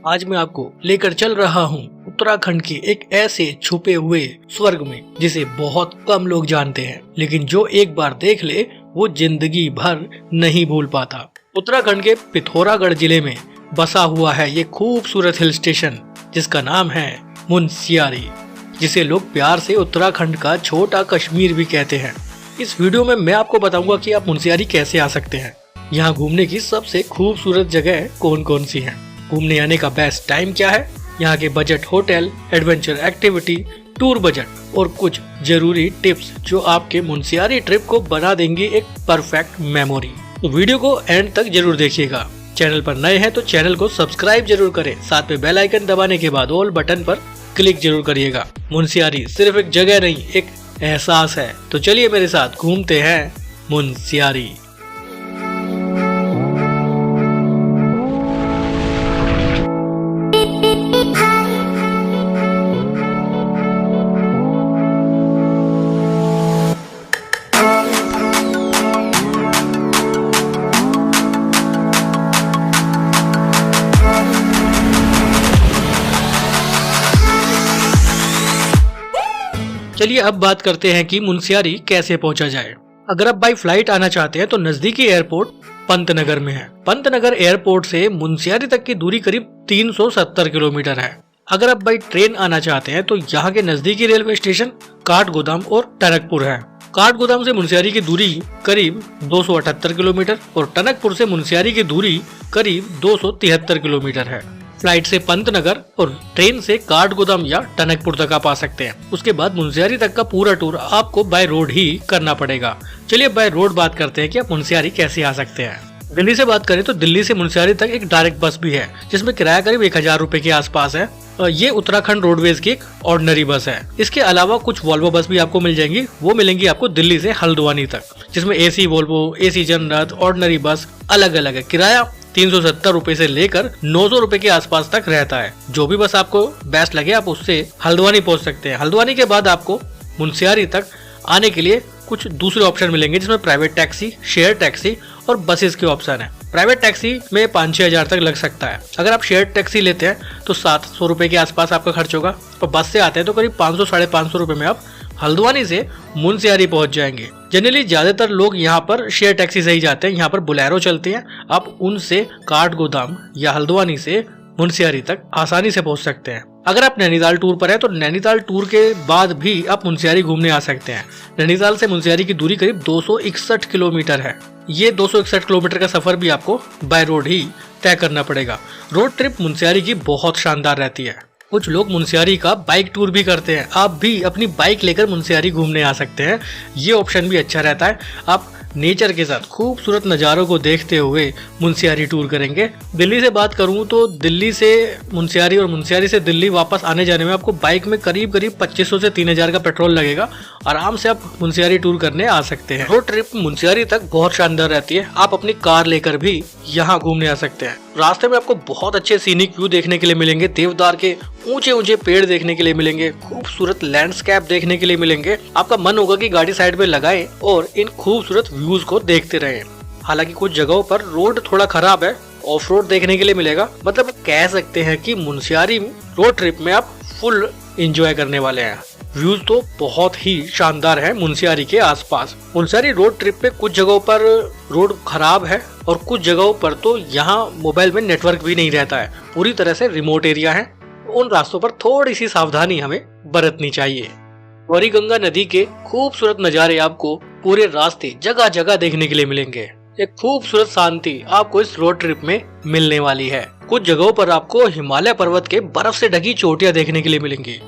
आज मैं आपको लेकर चल रहा हूँ उत्तराखंड के एक ऐसे छुपे हुए स्वर्ग में जिसे बहुत कम लोग जानते हैं, लेकिन जो एक बार देख ले वो जिंदगी भर नहीं भूल पाता। उत्तराखंड के पिथौरागढ़ जिले में बसा हुआ है ये खूबसूरत हिल स्टेशन जिसका नाम है मुनस्यारी, जिसे लोग प्यार से उत्तराखंड का छोटा कश्मीर भी कहते हैं। इस वीडियो में मैं आपको बताऊंगा कि आप मुनस्यारी कैसे आ सकते हैं, यहाँ घूमने की सबसे खूबसूरत जगह कौन कौन सी हैं, घूमने आने का बेस्ट टाइम क्या है, यहाँ के budget hotel, adventure activity, tour budget और कुछ जरूरी टिप्स जो आपके मुनस्यारी ट्रिप को बना देंगे एक परफेक्ट मेमोरी। तो वीडियो को एंड तक जरूर देखिएगा। चैनल पर नए हैं तो चैनल को सब्सक्राइब जरूर करें, साथ में बेल आइकन दबाने के बाद ऑल बटन पर क्लिक जरूर करिएगा। मुनस्यारी सिर्फ एक जगह नहीं, एक एहसास है। तो चलिए मेरे साथ घूमते हैं मुनस्यारी। चलिए अब बात करते हैं कि मुनस्यारी कैसे पहुंचा जाए। अगर आप बाई फ्लाइट आना चाहते हैं तो नजदीकी एयरपोर्ट पंतनगर में है। पंतनगर एयरपोर्ट से मुनस्यारी तक की दूरी करीब 370 किलोमीटर है। अगर आप बाई ट्रेन आना चाहते हैं तो यहाँ के नजदीकी रेलवे स्टेशन काठगोदाम और टनकपुर है। काठगोदाम से मुनस्यारी की दूरी करीब 278 किलोमीटर और टनकपुर से मुनस्यारी की दूरी करीब 273 किलोमीटर है। फ्लाइट से पंतनगर और ट्रेन से काठगोदाम या टनकपुर तक आप आ सकते हैं। उसके बाद मुनस्यारी तक का पूरा टूर आपको बाय रोड ही करना पड़ेगा। चलिए बाय रोड बात करते हैं कि आप मुनस्यारी कैसे आ सकते हैं। दिल्ली से बात करें तो दिल्ली से मुनस्यारी तक एक डायरेक्ट बस भी है जिसमें किराया करीब 1000 रुपए के आसपास है। ये उत्तराखंड रोडवेज की एक ऑर्डिनरी बस है। इसके अलावा कुछ वॉल्वो बस भी आपको मिल जाएंगी, वो मिलेंगी आपको दिल्ली से हल्द्वानी तक, जिसमें AC Volvo, AC general, ordinary बस अलग अलग है। किराया 370 रुपए से लेकर 900 रुपए के आसपास तक रहता है। जो भी बस आपको बेस्ट लगे आप उससे हल्द्वानी पहुंच सकते हैं। हल्द्वानी के बाद आपको मुनस्यारी तक आने के लिए कुछ दूसरे ऑप्शन मिलेंगे जिसमें प्राइवेट टैक्सी, शेयर टैक्सी और बसेस के ऑप्शन है। प्राइवेट टैक्सी में 5-6 हजार तक लग सकता है। अगर आप शेयर टैक्सी लेते हैं तो 700 रुपए के आसपास आपका खर्च होगा और बस से आते हैं तो करीब 500-550 रुपए में आप हल्द्वानी से मुनस्यारी पहुंच जाएंगे। जनरली ज्यादातर लोग यहाँ पर शेयर टैक्सी से ही जाते हैं। यहाँ पर बुलेरो चलती हैं, आप उनसे काठगोदाम या हल्द्वानी से मुनस्यारी तक आसानी से पहुंच सकते हैं। अगर आप नैनीताल टूर पर हैं तो नैनीताल टूर के बाद भी आप मुनस्यारी घूमने आ सकते हैं। नैनीताल से मुनस्यारी की दूरी करीब 261 किलोमीटर है। ये 261 किलोमीटर का सफर भी आपको बाय रोड ही तय करना पड़ेगा। रोड ट्रिप मुनस्यारी की बहुत शानदार रहती है। कुछ लोग मुनस्यारी का बाइक टूर भी करते हैं। आप भी अपनी बाइक लेकर मुनस्यारी घूमने आ सकते हैं। ये ऑप्शन भी अच्छा रहता है। आप नेचर के साथ खूबसूरत नज़ारों को देखते हुए मुनस्यारी टूर करेंगे। दिल्ली से बात करूं तो दिल्ली से मुनस्यारी और मुनस्यारी से दिल्ली वापस आने जाने में आपको बाइक में करीब 2500 से 3000 का पेट्रोल लगेगा। आराम से आप मुनस्यारी टूर करने आ सकते हैं। रोड ट्रिप मुनस्यारी तक बहुत शानदार रहती है। आप अपनी कार लेकर भी यहाँ घूमने आ सकते हैं। रास्ते में आपको बहुत अच्छे सीनिक व्यू देखने के लिए मिलेंगे, देवदार के ऊंचे ऊंचे पेड़ देखने के लिए मिलेंगे, खूबसूरत लैंडस्केप देखने के लिए मिलेंगे। आपका मन होगा कि गाड़ी साइड में लगाएं और इन खूबसूरत व्यूज को देखते रहें। हालांकि कुछ जगहों पर रोड थोड़ा खराब है, ऑफ रोड देखने के लिए मिलेगा। मतलब कह सकते हैं कि मुनस्यारी रोड ट्रिप में आप फुल एंजॉय करने वाले हैं। व्यूज तो बहुत ही शानदार है मुनस्यारी के आसपास। मुनस्यारी रोड ट्रिप पे कुछ जगहों पर रोड खराब है और कुछ जगहों पर तो यहाँ मोबाइल में नेटवर्क भी नहीं रहता है। पूरी तरह से रिमोट एरिया है। उन रास्तों पर थोड़ी सी सावधानी हमें बरतनी चाहिए। गौरी गंगा नदी के खूबसूरत नज़ारे आपको पूरे रास्ते जगह जगह देखने के लिए मिलेंगे। एक खूबसूरत शांति आपको इस रोड ट्रिप में मिलने वाली है। कुछ जगहों पर आपको हिमालय पर्वत के बर्फ से ढकी चोटियां देखने के लिए मिलेंगी।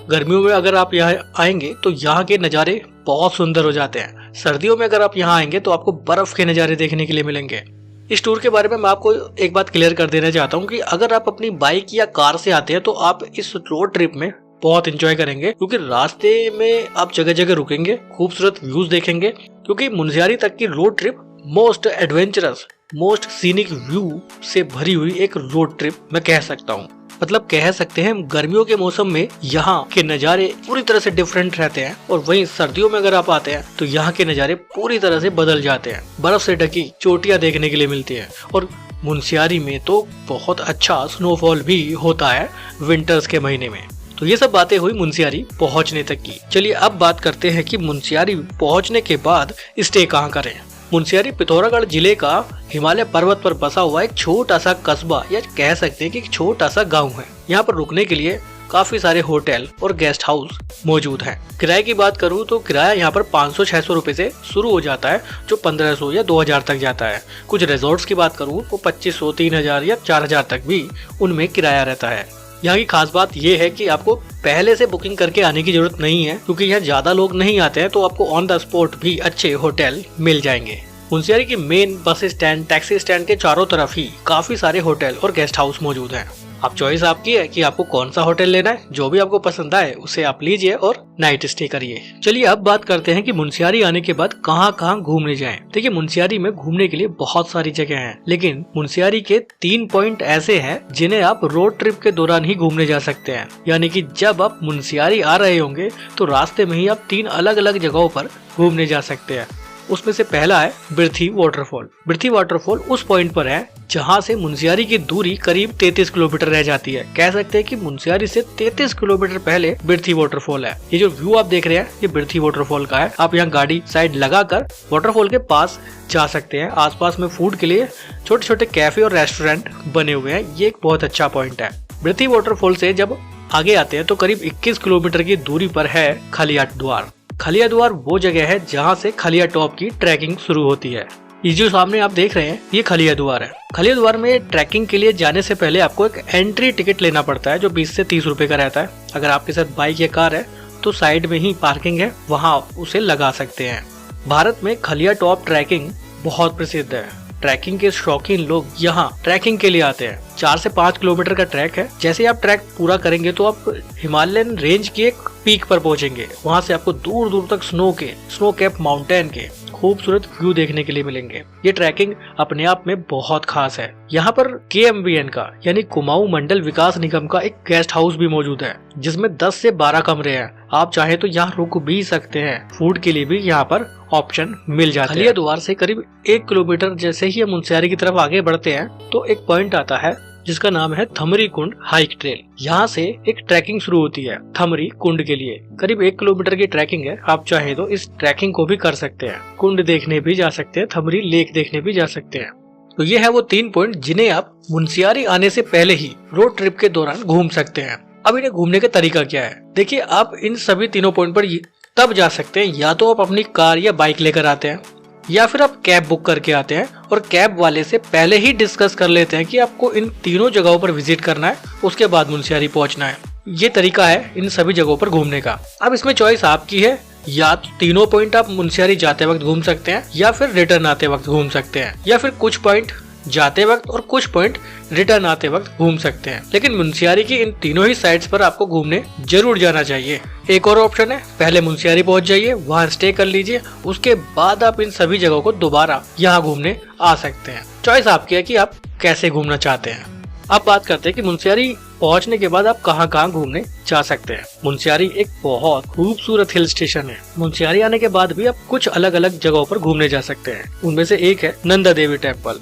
गर्मियों में अगर आप यहाँ आएंगे तो यहाँ के नज़ारे बहुत सुंदर हो जाते हैं। सर्दियों में अगर आप यहाँ आएंगे तो आपको बर्फ के नज़ारे देखने के लिए मिलेंगे। इस टूर के बारे में मैं आपको एक बात क्लियर कर देना चाहता हूँ कि अगर आप अपनी बाइक या कार से आते हैं तो आप इस रोड ट्रिप में बहुत एंजॉय करेंगे, क्योंकि रास्ते में आप जगह जगह रुकेंगे, खूबसूरत व्यूज देखेंगे। क्योंकि मुनस्यारी तक की road trip most adventurous, most scenic view से भरी हुई एक रोड ट्रिप मैं कह सकता हूँ। मतलब कह सकते हैं गर्मियों के मौसम में यहाँ के नज़ारे पूरी तरह से डिफरेंट रहते हैं और वहीं सर्दियों में अगर आप आते हैं तो यहाँ के नज़ारे पूरी तरह से बदल जाते हैं। बर्फ से ढकी चोटियां देखने के लिए मिलती हैं और मुनस्यारी में तो बहुत अच्छा स्नोफॉल भी होता है विंटर्स के महीने में। तो ये सब बातें हुई मुनस्यारी पहुंचने तक की। चलिए अब बात करते हैं कि मुनस्यारी पहुंचने के बाद स्टे कहाँ करें। मुनस्यारी पिथौरागढ़ जिले का हिमालय पर्वत पर बसा हुआ एक छोटा सा कस्बा या कह सकते हैं कि एक छोटा सा गांव है। यहाँ पर रुकने के लिए काफी सारे होटल और गेस्ट हाउस मौजूद हैं। किराए की बात करूँ तो किराया यहाँ पर 500-600 रुपए से शुरू हो जाता है, जो 1500 या 2000 तक जाता है। कुछ रिजॉर्ट्स की बात करूँ तो 2500, 3000 या 4000 तक भी उनमें किराया रहता है। यहाँ की खास बात यह है कि आपको पहले से बुकिंग करके आने की जरूरत नहीं है, क्योंकि यहाँ ज्यादा लोग नहीं आते हैं, तो आपको ऑन द स्पॉट भी अच्छे होटल मिल जाएंगे। मुनस्यारी की main bus stand, taxi stand के चारों तरफ ही काफी सारे होटल और गेस्ट हाउस मौजूद हैं। अब चॉइस आपकी है कि आपको कौन सा होटल लेना है। जो भी आपको पसंद आए उसे आप लीजिए और नाइट स्टे करिए। चलिए अब बात करते हैं कि मुनस्यारी आने के बाद कहाँ कहाँ घूमने जाएं। देखिए मुनस्यारी में घूमने के लिए बहुत सारी जगह हैं, लेकिन मुनस्यारी के 3 पॉइंट ऐसे हैं जिन्हें आप रोड ट्रिप के दौरान ही घूमने जा सकते हैं। यानी कि जब आप मुनस्यारी आ रहे होंगे तो रास्ते में ही आप 3 अलग अलग जगहों पर घूमने जा सकते हैं। उसमें से पहला है बिरथी वाटरफॉल। बिरथी वाटरफॉल उस पॉइंट पर है जहां से मुनस्यारी की दूरी करीब 33 किलोमीटर रह जाती है। कह सकते हैं कि मुनस्यारी से 33 किलोमीटर पहले बिरथी वाटरफॉल है। ये जो व्यू आप देख रहे हैं ये बिरथी वाटरफॉल का है। आप यहाँ गाड़ी साइड लगाकर वाटरफॉल के पास जा सकते हैं। आसपास में फूड के लिए छोटे छोटे कैफे और रेस्टोरेंट बने हुए हैं। ये एक बहुत अच्छा पॉइंट है। बिरथी वाटरफॉल से जब आगे आते हैं तो करीब 21 किलोमीटर की दूरी पर है खलिया द्वार। खलिया द्वार वो जगह है जहाँ से खलिया टॉप की ट्रैकिंग शुरू होती है। ये जो सामने आप देख रहे हैं ये खलिया द्वार है। खलिया द्वार में ट्रैकिंग के लिए जाने से पहले आपको एक एंट्री टिकट लेना पड़ता है, जो 20 से 30 रुपए का रहता है। अगर आपके साथ बाइक या कार है तो साइड में ही पार्किंग है, वहाँ उसे लगा सकते हैं। भारत में खलिया टॉप ट्रैकिंग बहुत प्रसिद्ध है। ट्रैकिंग के शौकीन लोग यहाँ ट्रैकिंग के लिए आते हैं। 4 से 5 किलोमीटर का ट्रैक है। जैसे आप ट्रैक पूरा करेंगे तो आप हिमालयन रेंज की एक पीक पर पहुंचेंगे। वहां से आपको दूर दूर तक स्नो कैप माउंटेन के खूबसूरत व्यू देखने के लिए मिलेंगे। ये ट्रैकिंग अपने आप में बहुत खास है। यहाँ पर KMVN का यानी कुमाऊं मंडल विकास निगम का एक गेस्ट हाउस भी मौजूद है, जिसमें 10 से 12 कमरे हैं। आप चाहे तो यहाँ रुक भी सकते हैं। फूड के लिए भी यहाँ पर ऑप्शन मिल जाते हैं। खलिया द्वार से करीब 1 किलोमीटर जैसे ही हम मुनस्यारी की तरफ आगे बढ़ते हैं तो एक पॉइंट आता है जिसका नाम है थमरी कुंड हाइक ट्रेल। यहाँ से एक ट्रैकिंग शुरू होती है थमरी कुंड के लिए। करीब 1 किलोमीटर की ट्रैकिंग है। आप चाहे तो इस ट्रैकिंग को भी कर सकते हैं। कुंड देखने भी जा सकते हैं, थमरी लेक देखने भी जा सकते हैं। तो ये है वो 3 पॉइंट जिन्हें आप मुनस्यारी आने से पहले ही रोड ट्रिप के दौरान घूम सकते हैं। अब इन्हें घूमने का तरीका क्या है? देखिए आप इन सभी तीनों पॉइंट पर तब जा सकते हैं, या तो आप अपनी कार या बाइक लेकर आते हैं, या फिर आप कैब बुक करके आते हैं और कैब वाले से पहले ही डिस्कस कर लेते हैं कि आपको इन तीनों जगहों पर विजिट करना है, उसके बाद मुनस्यारी पहुंचना है। ये तरीका है इन सभी जगहों पर घूमने का। अब इसमें चॉइस आपकी है, या तो तीनों पॉइंट आप मुनस्यारी जाते वक्त घूम सकते हैं, या फिर रिटर्न आते वक्त घूम सकते हैं, या फिर कुछ पॉइंट जाते वक्त और कुछ पॉइंट रिटर्न आते वक्त घूम सकते हैं। लेकिन मुनस्यारी की इन तीनों ही साइट्स पर आपको घूमने जरूर जाना चाहिए। एक और ऑप्शन है, पहले मुनस्यारी पहुंच जाइए, वहां स्टे कर लीजिए, उसके बाद आप इन सभी जगहों को दोबारा यहाँ घूमने आ सकते हैं। चॉइस आपकी है कि आप कैसे घूमना चाहते हैं। अब बात करते हैं कि मुनस्यारी पहुंचने के बाद आप कहां कहां घूमने जा सकते हैं। मुनस्यारी एक बहुत खूबसूरत हिल स्टेशन है। मुनस्यारी आने के बाद भी आप कुछ अलग अलग जगहों पर घूमने जा सकते हैं। उनमें से एक है Nanda Devi temple.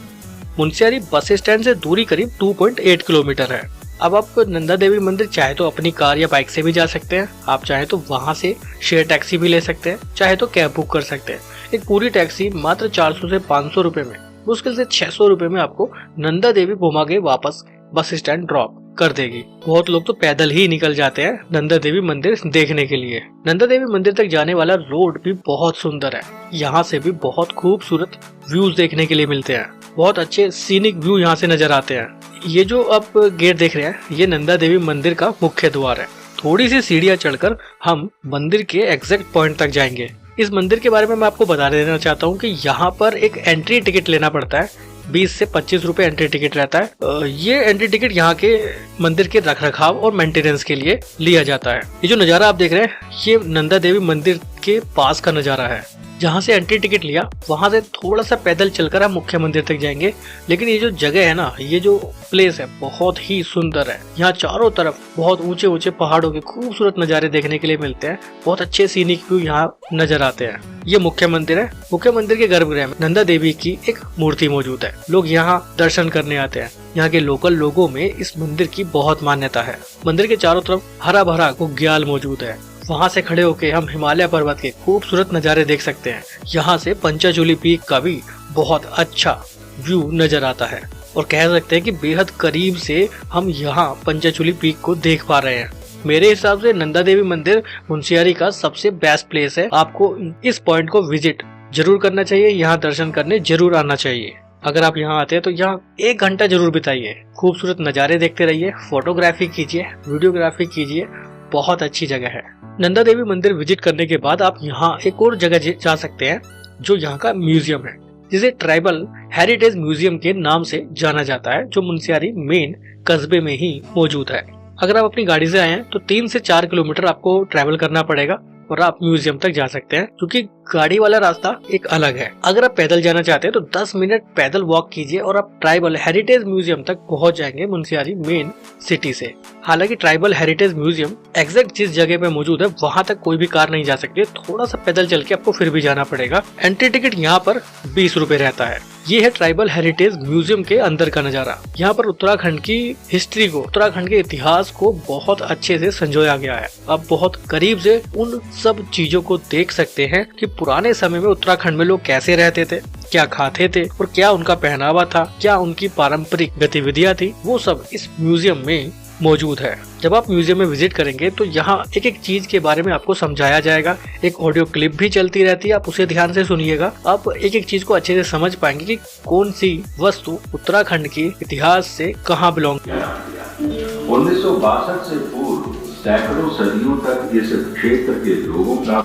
Munsiyari bus stand से दूरी करीब 2.8 किलोमीटर है। अब आप नंदा देवी मंदिर चाहे तो अपनी कार या बाइक से भी जा सकते हैं। आप चाहे तो वहां से शेयर टैक्सी भी ले सकते हैं, चाहे तो कैब बुक कर सकते हैं। एक पूरी टैक्सी मात्र 400 से 500 रुपए में, मुश्किल से 600 रुपए में आपको नंदा देवी घुमा के वापस बस स्टैंड ड्रॉप कर देगी। बहुत लोग तो पैदल ही निकल जाते हैं नंदा देवी मंदिर देखने के लिए। नंदा देवी मंदिर तक जाने वाला रोड भी बहुत सुंदर है। यहाँ से भी बहुत खूबसूरत व्यूज देखने के लिए मिलते हैं। बहुत अच्छे सीनिक व्यू यहाँ से नजर आते हैं। ये जो आप गेट देख रहे हैं ये नंदा देवी मंदिर का मुख्य द्वार है। थोड़ी सी सीढ़ियाँ चढ़कर हम मंदिर के एग्जैक्ट पॉइंट तक जाएंगे। इस मंदिर के बारे में मैं आपको बता देना चाहता हूँ कि यहाँ पर एक एंट्री टिकट लेना पड़ता है। 20 से 25 रुपए एंट्री टिकट रहता है। ये एंट्री टिकट यहाँ के मंदिर के रखरखाव और मेंटेनेंस के लिए लिया जाता है। ये जो नज़ारा आप देख रहे हैं ये नंदा देवी मंदिर के पास का नजारा है। जहाँ से एंट्री टिकट लिया वहां से थोड़ा सा पैदल चलकर हम मुख्य मंदिर तक जाएंगे। लेकिन ये जो जगह है ना, ये जो प्लेस है बहुत ही सुंदर है। यहाँ चारों तरफ बहुत ऊंचे ऊंचे पहाड़ों के खूबसूरत नजारे देखने के लिए मिलते हैं। बहुत अच्छे सीनिक व्यू यहाँ नजर आते हैं। ये मुख्य मंदिर है। मुख्य मंदिर के गर्भगृह में नंदा देवी की एक मूर्ति मौजूद है। लोग यहाँ दर्शन करने आते हैं। यहाँ के लोकल लोगों में इस मंदिर की बहुत मान्यता है। मंदिर के चारों तरफ हरा भरा बुग्याल मौजूद है। वहाँ से खड़े होकर हम हिमालय पर्वत के खूबसूरत नज़ारे देख सकते हैं। यहाँ से पंचाचूली पीक का भी बहुत अच्छा व्यू नजर आता है और कह सकते हैं कि बेहद करीब से हम यहाँ पंचाचूली पीक को देख पा रहे हैं। मेरे हिसाब से नंदा देवी मंदिर मुंशियारी का सबसे बेस्ट प्लेस है। आपको इस पॉइंट को विजिट जरूर करना चाहिए। यहाँ दर्शन करने जरूर आना चाहिए। अगर आप यहाँ आते हैं तो यहाँ 1 घंटा जरूर बिताइए। खूबसूरत नज़ारे देखते रहिए, फोटोग्राफी कीजिए, वीडियोग्राफी कीजिए। बहुत अच्छी जगह है। नंदा देवी मंदिर विजिट करने के बाद आप यहाँ एक और जगह जा सकते हैं जो यहाँ का म्यूजियम है, जिसे ट्राइबल हेरिटेज म्यूजियम के नाम से जाना जाता है, जो मुंशियारी मेन कस्बे में ही मौजूद है। अगर आप अपनी गाड़ी से आए हैं तो 3 से 4 किलोमीटर आपको ट्रैवल करना पड़ेगा और आप म्यूजियम तक जा सकते हैं, क्योंकि गाड़ी वाला रास्ता एक अलग है। अगर आप पैदल जाना चाहते हैं तो 10 मिनट पैदल वॉक कीजिए और आप ट्राइबल हेरिटेज म्यूजियम तक पहुंच जाएंगे मुंशियारी मेन सिटी से। हालांकि ट्राइबल हेरिटेज म्यूजियम एग्जैक्ट जिस जगह पे मौजूद है वहां तक कोई भी कार नहीं जा सकती, थोड़ा सा पैदल चल के आपको फिर भी जाना पड़ेगा। एंट्री टिकट यहाँ पर 20 रुपए रहता है। ये है ट्राइबल हेरिटेज म्यूजियम के अंदर का नजारा। यहाँ पर उत्तराखंड की हिस्ट्री को, उत्तराखंड के इतिहास को बहुत अच्छे से संजोया गया है। आप बहुत करीब से उन सब चीजों को देख सकते हैं कि पुराने समय में उत्तराखंड में लोग कैसे रहते थे, क्या खाते थे और क्या उनका पहनावा था, क्या उनकी पारंपरिक गतिविधियां थी, वो सब इस म्यूजियम में मौजूद है। जब आप म्यूजियम में विजिट करेंगे तो यहाँ एक एक चीज के बारे में आपको समझाया जाएगा। एक ऑडियो क्लिप भी चलती रहती है, आप उसे ध्यान से सुनिएगा। आप एक एक चीज को अच्छे से समझ पाएंगे कि कौन सी वस्तु उत्तराखंड के इतिहास से कहाँ बिलोंग। 1962 से पूर्व सैकड़ों सदियों तक इस क्षेत्र के लोगों का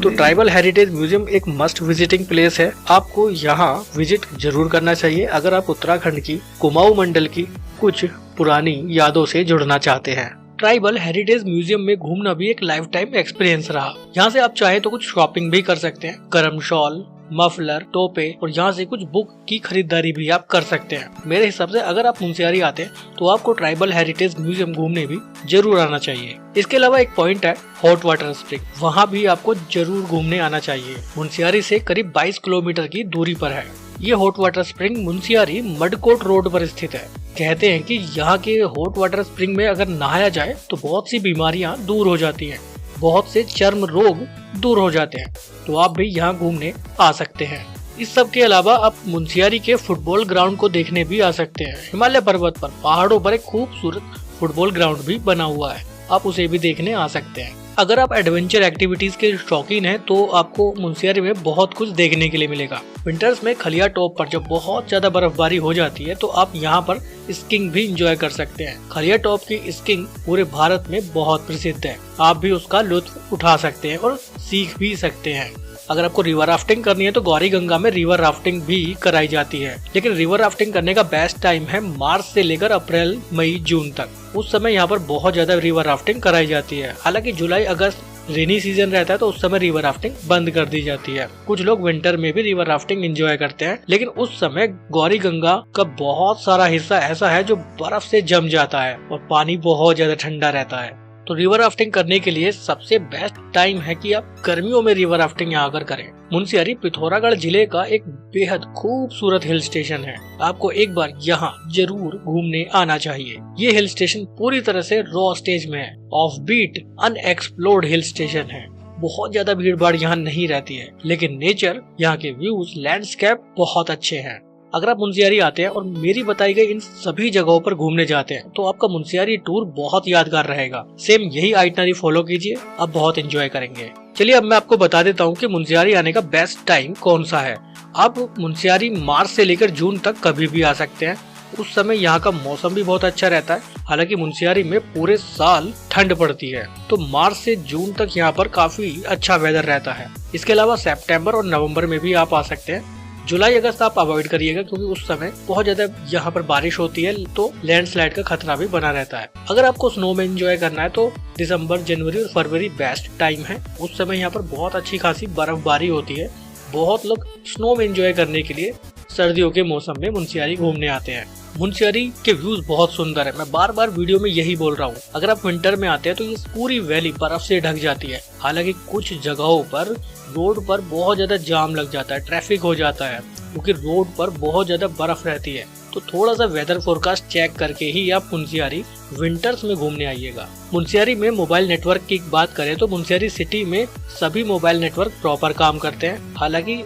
तो ट्राइबल हेरिटेज म्यूजियम एक मस्ट विजिटिंग प्लेस है। आपको यहाँ विजिट जरूर करना चाहिए अगर आप उत्तराखंड की कुमाऊं मंडल की कुछ पुरानी यादों से जुड़ना चाहते हैं। ट्राइबल हेरिटेज म्यूजियम में घूमना भी एक लाइफ टाइम एक्सपीरियंस रहा। यहाँ से आप चाहे तो कुछ शॉपिंग भी कर सकते हैं, गर्म शॉल, मफलर, टोपे और यहाँ से कुछ बुक की खरीदारी भी आप कर सकते हैं। मेरे हिसाब से अगर आप मुंशियारी आते हैं तो आपको ट्राइबल हेरिटेज म्यूजियम घूमने भी जरूर आना चाहिए। इसके अलावा एक पॉइंट है हॉट वाटर स्प्रिंग, वहाँ भी आपको जरूर घूमने आना चाहिए। मुंशियारी से करीब 22 किलोमीटर की दूरी पर है। ये hot water spring Munsiyari Madkot road पर स्थित है। कहते हैं कि यहाँ के हॉट वाटर स्प्रिंग में अगर नहाया जाए तो बहुत सी बीमारियाँ दूर हो जाती हैं, बहुत से चर्म रोग दूर हो जाते हैं। तो आप भी यहाँ घूमने आ सकते हैं। इस सब के अलावा आप मुंशियारी के फुटबॉल ग्राउंड को देखने भी आ सकते हैं। हिमालय पर्वत पर पहाड़ों पर एक खूबसूरत फुटबॉल ग्राउंड भी बना हुआ है, आप उसे भी देखने आ सकते हैं। अगर आप एडवेंचर एक्टिविटीज के शौकीन हैं तो आपको मुंशियारी में बहुत कुछ देखने के लिए मिलेगा। विंटर्स में खलिया टॉप पर जब बहुत ज्यादा बर्फबारी हो जाती है तो आप यहाँ पर स्कीइंग भी एंजॉय कर सकते हैं। खलिया टॉप की स्कीइंग पूरे भारत में बहुत प्रसिद्ध है। आप भी उसका लुत्फ उठा सकते हैं और सीख भी सकते हैं। अगर आपको रिवर राफ्टिंग करनी है तो गौरी गंगा में रिवर राफ्टिंग भी कराई जाती है। लेकिन रिवर राफ्टिंग करने का बेस्ट टाइम है मार्च से लेकर अप्रैल, मई, जून तक। उस समय यहाँ पर बहुत ज्यादा रिवर राफ्टिंग कराई जाती है। हालांकि जुलाई, अगस्त रेनी सीजन रहता है तो उस समय रिवर राफ्टिंग बंद कर दी जाती है। कुछ लोग विंटर में भी रिवर राफ्टिंग एंजॉय करते हैं, लेकिन उस समय गौरी गंगा का बहुत सारा हिस्सा ऐसा है जो बर्फ से जम जाता है और पानी बहुत ज्यादा ठंडा रहता है। तो रिवर राफ्टिंग करने के लिए सबसे बेस्ट टाइम है कि आप गर्मियों में रिवर राफ्टिंग यहाँ आकर करें। मुंशियारी पिथौरागढ़ जिले का एक बेहद खूबसूरत हिल स्टेशन है। आपको एक बार यहाँ जरूर घूमने आना चाहिए। ये हिल स्टेशन पूरी तरह से रॉ स्टेज में है, offbeat unexplored hill station है। बहुत ज्यादा भीड़ भाड़ यहाँ नहीं रहती है, लेकिन नेचर, यहाँ के व्यूज, लैंडस्केप बहुत अच्छे हैं। अगर आप मुंशियारी आते हैं और मेरी बताई गई इन सभी जगहों पर घूमने जाते हैं तो आपका मुंशियारी टूर बहुत यादगार रहेगा। सेम यही आइटनरी फॉलो कीजिए, आप बहुत एंजॉय करेंगे। चलिए अब मैं आपको बता देता हूँ कि मुंशियारी आने का बेस्ट टाइम कौन सा है। आप मुंशियारी मार्च से लेकर जून तक कभी भी आ सकते हैं। उस समय यहाँ का मौसम भी बहुत अच्छा रहता है। हालांकि मुंशियारी में पूरे साल ठंड पड़ती है, तो मार्च से जून तक यहाँ पर काफी अच्छा वेदर रहता है। इसके अलावा सितंबर और नवंबर में भी आप आ सकते हैं। जुलाई अगस्त आप अवॉइड करिएगा क्योंकि उस समय बहुत ज्यादा यहाँ पर बारिश होती है तो लैंडस्लाइड का खतरा भी बना रहता है। अगर आपको स्नो में एंजॉय करना है तो दिसंबर, जनवरी और फरवरी बेस्ट टाइम है। उस समय यहाँ पर बहुत अच्छी खासी बर्फबारी होती है। बहुत लोग स्नो में एंजॉय करने के लिए सर्दियों के मौसम में मुनस्यारी घूमने आते हैं। मुनस्यारी के व्यूज बहुत सुंदर है। मैं बार बार वीडियो में यही बोल रहा हूँ। अगर आप विंटर में आते हैं तो ये पूरी वैली बर्फ से ढक जाती है। हालांकि कुछ जगहों पर रोड पर बहुत ज्यादा जाम लग जाता है, ट्रैफिक हो जाता है क्योंकि रोड पर बहुत ज्यादा बर्फ रहती है। तो थोड़ा सा वेदर फोरकास्ट चेक करके ही आप मुनस्यारी विंटर्स में घूमने आइएगा। मुनस्यारी में मोबाइल नेटवर्क की बात करें तो मुनस्यारी सिटी में सभी मोबाइल नेटवर्क प्रॉपर काम करते हैं। हालांकि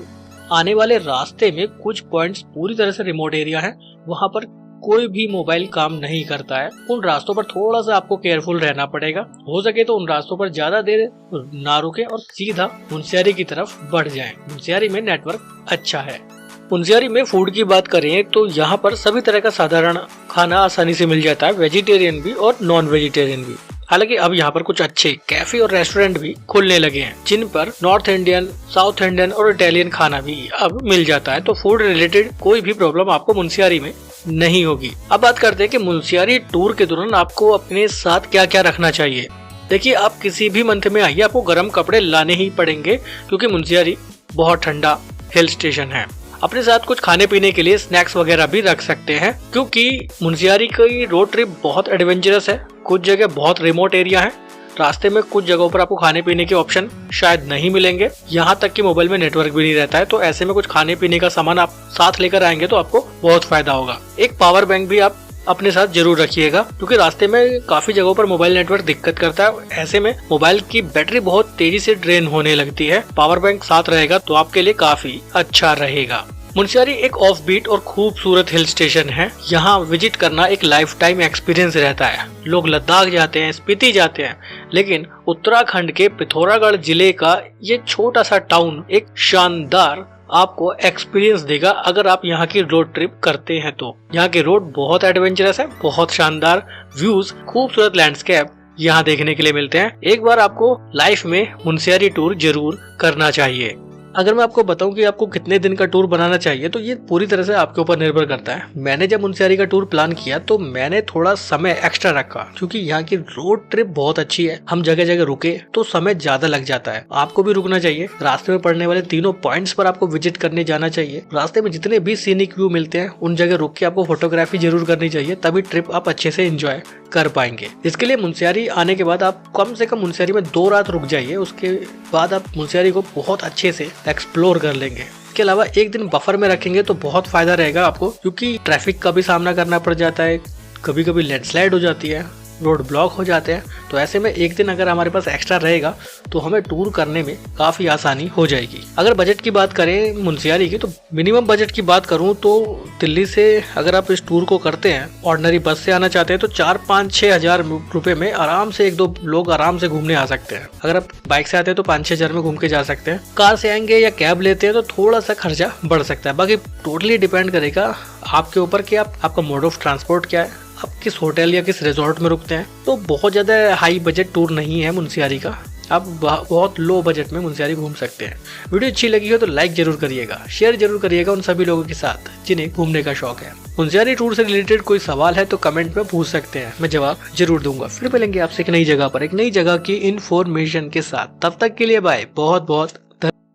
आने वाले रास्ते में कुछ पॉइंट्स पूरी तरह से रिमोट एरिया है, वहाँ पर कोई भी मोबाइल काम नहीं करता है। उन रास्तों पर थोड़ा सा आपको केयरफुल रहना पड़ेगा। हो सके तो उन रास्तों पर ज्यादा देर ना रुके और सीधा मुनस्यारी की तरफ बढ़ जाएं। मुनस्यारी में नेटवर्क अच्छा है। मुनस्यारी में फूड की बात करें तो यहाँ पर सभी तरह का साधारण खाना आसानी से मिल जाता है, वेजिटेरियन भी और नॉन वेजिटेरियन भी। हालांकि अब यहाँ पर कुछ अच्छे कैफे और रेस्टोरेंट भी खुलने लगे हैं जिन पर नॉर्थ इंडियन, साउथ इंडियन और इटालियन खाना भी अब मिल जाता है। तो फूड रिलेटेड कोई भी प्रॉब्लम आपको मुनस्यारी में नहीं होगी। अब बात करते हैं कि मुनस्यारी टूर के दौरान आपको अपने साथ क्या क्या रखना चाहिए। देखिए, आप किसी भी मंथ में आइए, आपको गर्म कपड़े लाने ही पड़ेंगे क्योंकि मुनस्यारी बहुत ठंडा हिल स्टेशन है। अपने साथ कुछ खाने पीने के लिए स्नैक्स वगैरह भी रख सकते हैं क्योंकि मुनस्यारी की रोड ट्रिप बहुत एडवेंचरस है। कुछ जगह बहुत रिमोट एरिया है। रास्ते में कुछ जगहों पर आपको खाने पीने के ऑप्शन शायद नहीं मिलेंगे, यहाँ तक कि मोबाइल में नेटवर्क भी नहीं रहता है। तो ऐसे में कुछ खाने पीने का सामान आप साथ लेकर आएंगे तो आपको बहुत फायदा होगा। एक पावर बैंक भी आप अपने साथ जरूर रखिएगा क्योंकि रास्ते में काफी जगहों पर मोबाइल नेटवर्क दिक्कत करता है। ऐसे में मोबाइल की बैटरी बहुत तेजी से ड्रेन होने लगती है। पावर बैंक साथ रहेगा तो आपके लिए काफी अच्छा रहेगा। मुनस्यारी एक ऑफ बीट और खूबसूरत हिल स्टेशन है। यहाँ विजिट करना एक लाइफ टाइम एक्सपीरियंस रहता है। लोग लद्दाख जाते हैं, स्पीति जाते हैं, लेकिन उत्तराखंड के पिथौरागढ़ जिले का ये छोटा सा टाउन एक शानदार आपको एक्सपीरियंस देगा अगर आप यहाँ की रोड ट्रिप करते हैं तो। यहाँ के रोड बहुत एडवेंचरस है, बहुत शानदार व्यूज, खूबसूरत लैंडस्केप यहाँ देखने के लिए मिलते हैं। एक बार आपको लाइफ में मुनस्यारी टूर जरूर करना चाहिए। अगर मैं आपको बताऊं कि आपको कितने दिन का टूर बनाना चाहिए तो ये पूरी तरह से आपके ऊपर निर्भर करता है। मैंने जब मुनस्यारी का टूर प्लान किया तो मैंने थोड़ा समय एक्स्ट्रा रखा क्योंकि यहाँ की रोड ट्रिप बहुत अच्छी है। हम जगह जगह रुके तो समय ज्यादा लग जाता है। आपको भी रुकना चाहिए। रास्ते में पड़ने वाले तीनों पॉइंट्स पर आपको विजिट करने जाना चाहिए। रास्ते में जितने भी सीनिक व्यू मिलते हैं उन जगह रुक के आपको फोटोग्राफी जरूर करनी चाहिए, तभी ट्रिप आप अच्छे से एंजॉय कर पाएंगे। इसके लिए मुनस्यारी आने के बाद आप कम से कम मुनस्यारी में 2 रात रुक जाइए। उसके बाद आप मुनस्यारी को बहुत अच्छे से एक्सप्लोर कर लेंगे। इसके अलावा एक दिन बफर में रखेंगे तो बहुत फायदा रहेगा आपको क्योंकि ट्रैफिक का भी सामना करना पड़ जाता है। कभी कभी लैंडस्लाइड हो जाती है, रोड ब्लॉक हो जाते हैं। तो ऐसे में एक दिन अगर हमारे पास एक्स्ट्रा रहेगा तो हमें टूर करने में काफी आसानी हो जाएगी। अगर बजट की बात करें मुनस्यारी की तो मिनिमम बजट की बात करूं तो दिल्ली से अगर आप इस टूर को करते हैं, ऑर्डिनरी बस से आना चाहते हैं तो 4-5-6 हजार रुपए में आराम से 1-2 लोग आराम से घूमने आ सकते हैं। अगर आप बाइक से आते हैं तो 5-6 हजार में घूम के जा सकते हैं। कार से आएंगे या कैब लेते हैं तो थोड़ा सा खर्चा बढ़ सकता है। बाकी टोटली डिपेंड करेगा आपके ऊपर कि आपका मोड ऑफ ट्रांसपोर्ट क्या है, आप किस होटल या किस रिजॉर्ट में रुकते हैं। तो बहुत ज्यादा हाई बजट टूर नहीं है मुनस्यारी का। आप बहुत लो बजट में मुनस्यारी घूम सकते हैं। वीडियो अच्छी लगी हो तो लाइक जरूर करिएगा, शेयर जरूर करिएगा उन सभी लोगों के साथ जिन्हें घूमने का शौक है। मुनस्यारी टूर से रिलेटेड कोई सवाल है तो कमेंट में पूछ सकते हैं, मैं जवाब जरूर दूंगा। फिर मिलेंगे आपसे एक नई जगह पर, एक नई जगह की इन्फॉर्मेशन के साथ। तब तक के लिए बाय। बहुत बहुत